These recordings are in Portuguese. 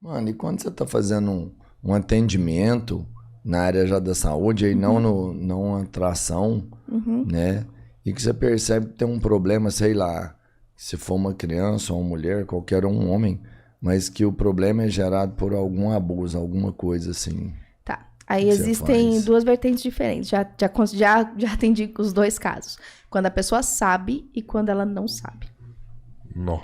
Mano, e quando você tá fazendo um atendimento na área já da saúde, aí não uma atração, né? E que você percebe que tem um problema, sei lá, se for uma criança ou uma mulher, qualquer um homem, mas que o problema é gerado por algum abuso, alguma coisa assim. Tá. Aí que você existem faz? duas vertentes diferentes. Já atendi os dois casos. Quando a pessoa sabe e quando ela não sabe. Não.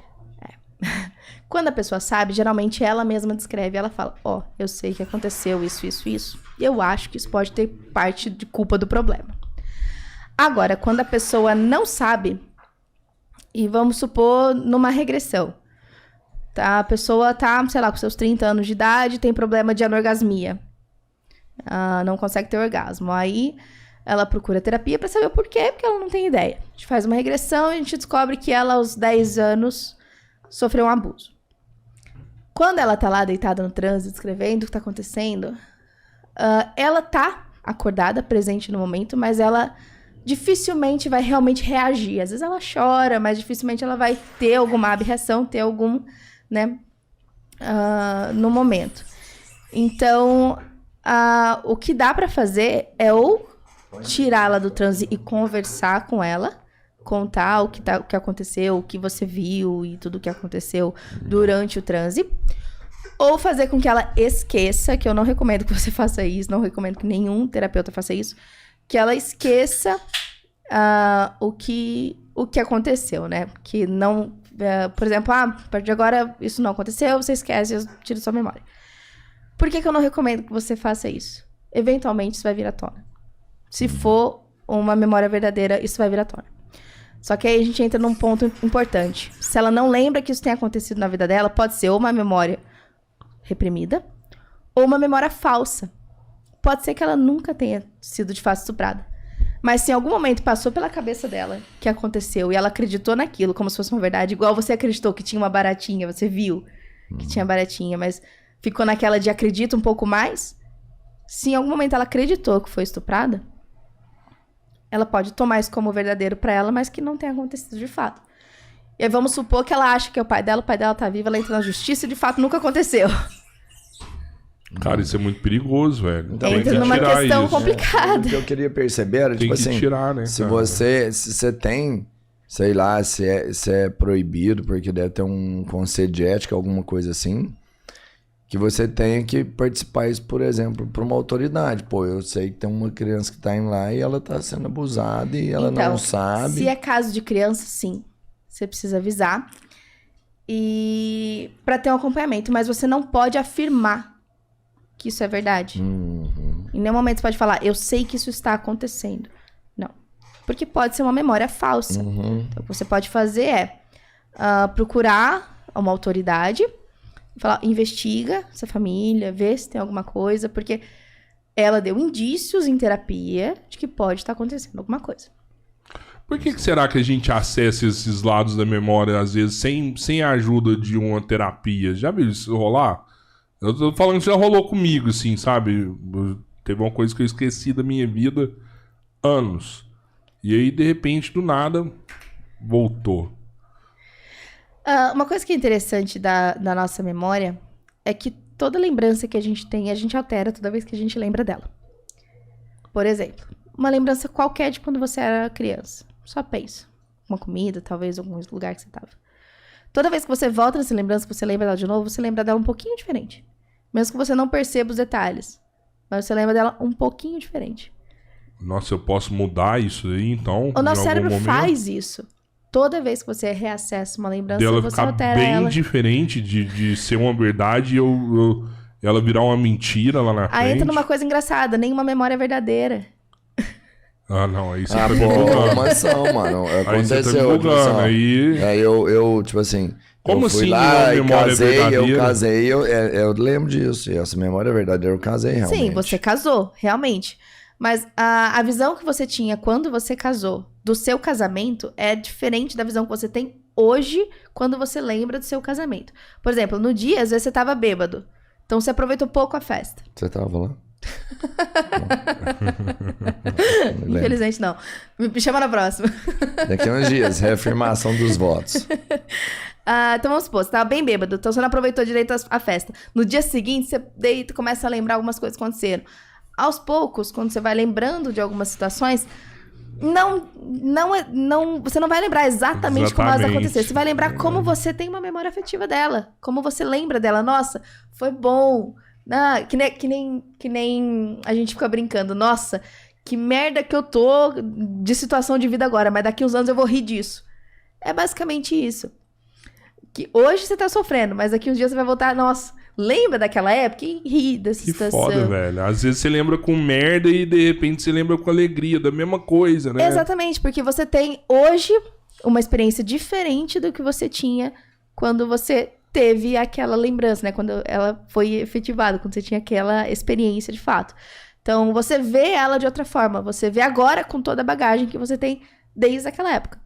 Quando a pessoa sabe, geralmente ela mesma descreve. Ela fala, eu sei que aconteceu isso, isso, isso. E eu acho que isso pode ter parte de culpa do problema. Agora, quando a pessoa não sabe, e vamos supor numa regressão, tá? A pessoa tá, sei lá, com seus 30 anos de idade, tem problema de anorgasmia. Não consegue ter orgasmo. Aí ela procura terapia pra saber o porquê, porque ela não tem ideia. A gente faz uma regressão e a gente descobre que ela, aos 10 anos, sofreu um abuso. Quando ela tá lá deitada no trânsito, escrevendo o que tá acontecendo, ela tá acordada, presente no momento, mas ela dificilmente vai realmente reagir. Às vezes ela chora, mas dificilmente ela vai ter alguma abreação, ter algum, né, no momento. Então, o que dá pra fazer é ou tirá-la do transe e conversar com ela, contar o que aconteceu, o que você viu e tudo o que aconteceu durante o transe, ou fazer com que ela esqueça, que eu não recomendo que você faça isso, não recomendo que nenhum terapeuta faça isso, que ela esqueça o que aconteceu, né? Que não, por exemplo, a partir de agora isso não aconteceu, você esquece, tira sua memória. Por que eu não recomendo que você faça isso? Eventualmente isso vai vir à tona. Se for uma memória verdadeira, isso vai vir à tona. Só que aí a gente entra num ponto importante. Se ela não lembra que isso tem acontecido na vida dela, pode ser ou uma memória reprimida ou uma memória falsa. Pode ser que ela nunca tenha sido de fato estuprada. Mas se em algum momento passou pela cabeça dela que aconteceu e ela acreditou naquilo como se fosse uma verdade, igual você acreditou que tinha uma baratinha, você viu que tinha baratinha, mas ficou naquela de acredita um pouco mais, se em algum momento ela acreditou que foi estuprada, ela pode tomar isso como verdadeiro pra ela, mas que não tenha acontecido de fato. E aí vamos supor que ela acha que é o pai dela tá vivo, ela entra na justiça e de fato nunca aconteceu. Cara, isso é muito perigoso, velho. Então, entra numa questão complicada. O que eu queria perceber era, Tem tipo que assim, tirar, né, se cara? você tem, sei lá, se é proibido, porque deve ter um conselho de ética, alguma coisa assim, que você tenha que participar isso, por exemplo, por uma autoridade. Pô, eu sei que tem uma criança que tá indo lá e ela tá sendo abusada e ela não sabe. Se é caso de criança, sim. Você precisa avisar. E para ter um acompanhamento, mas você não pode afirmar que isso é verdade. Em nenhum momento você pode falar, eu sei que isso está acontecendo. Não. Porque pode ser uma memória falsa. Então, o que você pode fazer é procurar uma autoridade, falar, investiga essa família, vê se tem alguma coisa, porque ela deu indícios em terapia de que pode estar acontecendo alguma coisa. Por que será que a gente acessa esses lados da memória, às vezes, sem a ajuda de uma terapia? Já viu isso rolar? Eu tô falando que já rolou comigo, assim, sabe? Teve uma coisa que eu esqueci da minha vida anos. E aí, de repente, do nada, voltou. Uma coisa que é interessante da nossa memória é que toda lembrança que a gente tem, a gente altera toda vez que a gente lembra dela. Por exemplo, uma lembrança qualquer de quando você era criança. Só pensa. Uma comida, talvez, algum lugar que você estava. Toda vez que você volta nessa lembrança, que você lembra dela de novo, você lembra dela um pouquinho diferente. Mesmo que você não perceba os detalhes. Mas você lembra dela um pouquinho diferente. Nossa, eu posso mudar isso aí, então? O nosso cérebro momento? faz isso. Toda vez que você reacessa uma lembrança, Dela você ficar altera bem ela. diferente de ser uma verdade e ela virar uma mentira lá na frente. Aí entra numa coisa engraçada, nenhuma memória é verdadeira. Ah, não, aí você Ah, tá me pô, bugando. uma ação, mano. Aí você tá me Aconteceu. Tipo bugando, assim, ó. aí... Aí eu, tipo assim... Como eu fui assim lá uma e memória casei, verdadeira? eu lembro disso. E essa memória é verdadeira, eu casei realmente. Sim, você casou, realmente. Mas a visão que você tinha quando você casou do seu casamento é diferente da visão que você tem hoje quando você lembra do seu casamento. Por exemplo, no dia, às vezes você tava bêbado. Então você aproveitou pouco a festa. Você tava lá? Infelizmente não. Me chama na próxima. Daqui a uns dias, reafirmação dos votos. Então vamos supor, você tava bem bêbado, então você não aproveitou direito a festa. No dia seguinte, você deita e começa a lembrar algumas coisas que aconteceram. Aos poucos, quando você vai lembrando de algumas situações, você não vai lembrar exatamente como elas aconteceram. Você vai lembrar como você tem uma memória afetiva dela. Como você lembra dela. Nossa, foi bom. Que nem a gente fica brincando. Nossa, que merda que eu tô de situação de vida agora, mas daqui uns anos eu vou rir disso. É basicamente isso. Que hoje você tá sofrendo, mas daqui uns dias você vai voltar, nossa, lembra daquela época e ri dessa situação. Que foda, velho. Às vezes você lembra com merda e de repente você lembra com alegria, da mesma coisa, né? Exatamente, porque você tem hoje uma experiência diferente do que você tinha quando você teve aquela lembrança, né? Quando ela foi efetivada, quando você tinha aquela experiência de fato. Então, você vê ela de outra forma. Você vê agora com toda a bagagem que você tem desde aquela época.